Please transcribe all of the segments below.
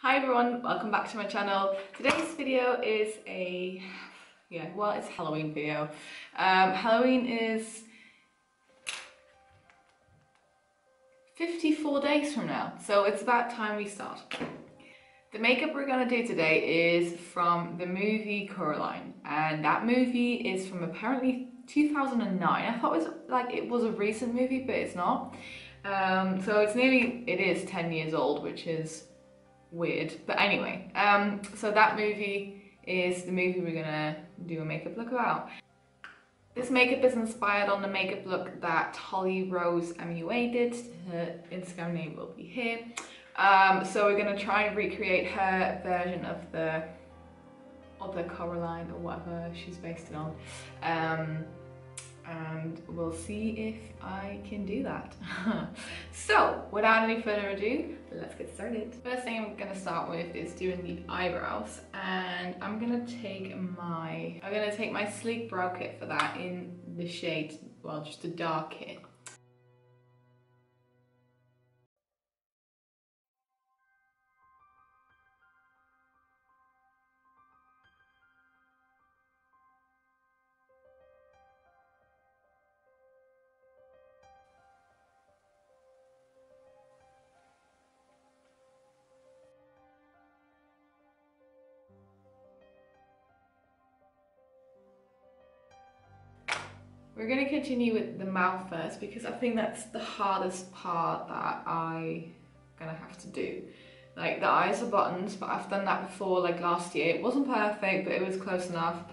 Hi everyone, welcome back to my channel. Today's video is it's a Halloween video. Halloween is 54 days from now, so it's about time we start. The makeup we're gonna do today is from the movie Coraline, and that movie is from apparently 2009. I thought it was a recent movie, but it's not. So it is 10 years old, which is weird, but anyway, so that movie is the movie we're gonna do a makeup look about. This makeup is inspired on the makeup look that Holly Rose MUA did. Her Instagram name will be here. So we're gonna try and recreate her version of the Coraline or whatever she's based it on. And we'll see if I can do that. So, without any further ado, let's get started. First thing I'm gonna start with is doing the eyebrows, and I'm gonna take my sleek brow kit for that in the shade, well, just a dark kit. We're going to continue with the mouth first because I think that's the hardest part that I'm going to have to do. Like, the eyes are buttons, but I've done that before, like last year. It wasn't perfect, but it was close enough.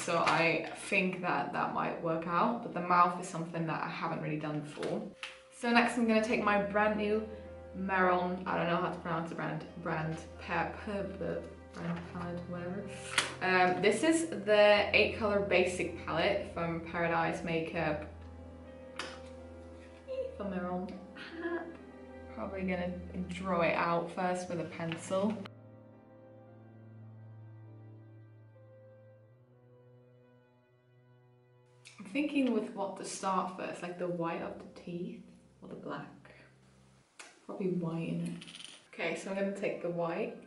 So I think that might work out, but the mouth is something that I haven't really done before. So next I'm going to take my brand new Maron, I don't know how to pronounce the brand palette, whatever. This is the 8 color basic palette from Paradise Makeup from Maron. Probably gonna draw it out first with a pencil. I'm thinking with what to start first, like the white of the teeth or the black. Probably white in it. Okay, so I'm gonna take the white.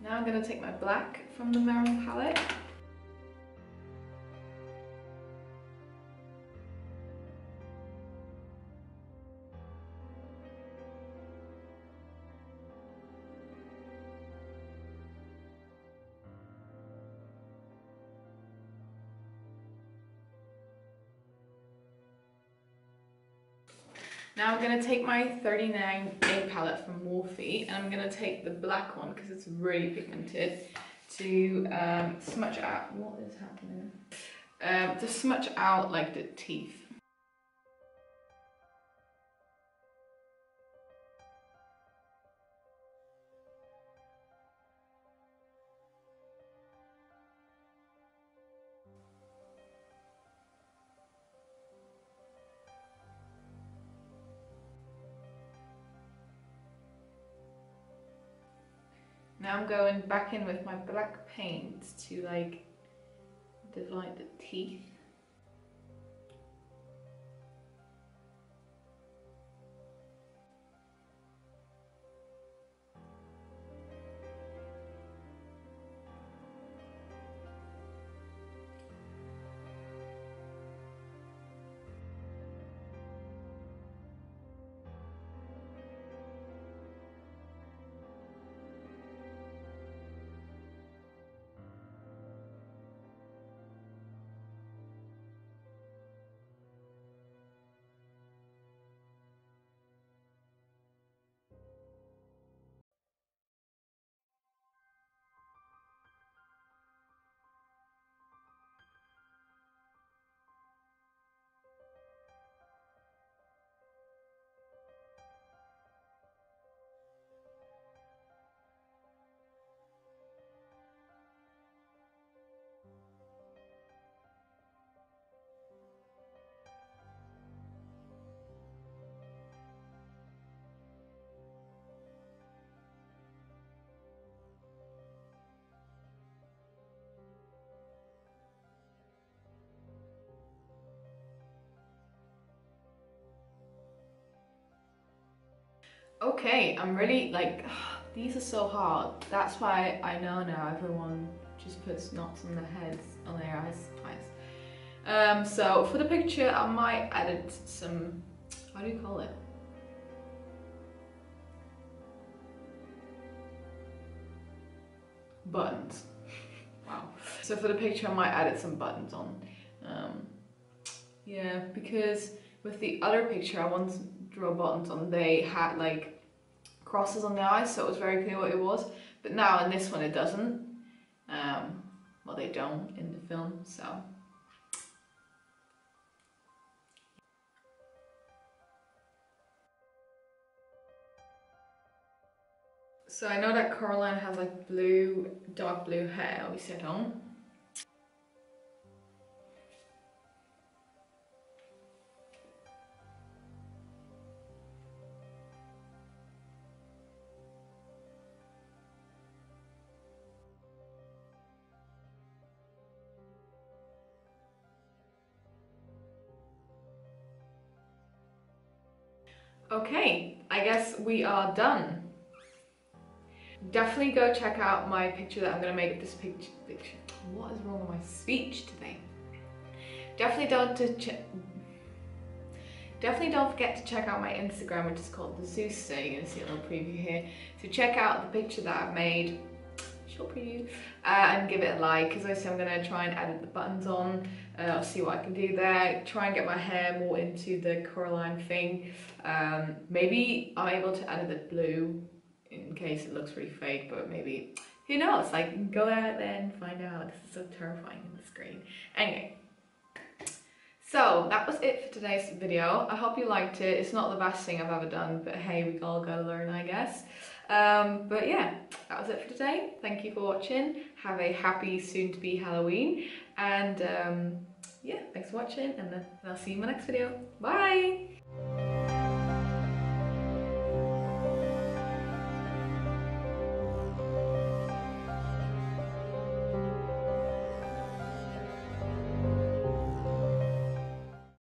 Now I'm going to take my black from the Maron palette. Now I'm going to take my 39A palette from Morphe, and I'm going to take the black one because it's really pigmented to smudge out, what is happening? To smudge out like the teeth. Now I'm going back in with my black paint to like divide the teeth. Okay, I'm really like, these are so hard. That's why I know now everyone just puts knots on their heads, on their eyes. So for the picture, I might edit some, how do you call it? Buttons. Wow. So for the picture, I might edit some buttons on. Yeah, because with the other picture I wanted to draw buttons on, they had like crosses on the eyes, so it was very clear what it was. But now in this one it doesn't. Well, they don't in the film, so. So I know that Coraline has like blue, dark blue hair, obviously I don't. Okay, I guess we are done. Definitely go check out my picture that I'm gonna make of this picture. What is wrong with my speech today? Definitely don't forget to check out my Instagram, which is called the Zooster. You're gonna see a little preview here. So check out the picture that I've made, short preview, and give it a like. Because I say I'm gonna try and edit the buttons on. I'll see what I can do there. Try and get my hair more into the Coraline thing. Maybe I'm able to edit it blue in case it looks really fake, but maybe, who knows? Like, go out there and find out. This is so terrifying in the screen. Anyway. So that was it for today's video. I hope you liked it. It's not the best thing I've ever done, but hey, we all gotta learn, I guess. But yeah, that was it for today. Thank you for watching. Have a happy soon-to-be Halloween. And yeah, thanks for watching, and then I'll see you in my next video. Bye!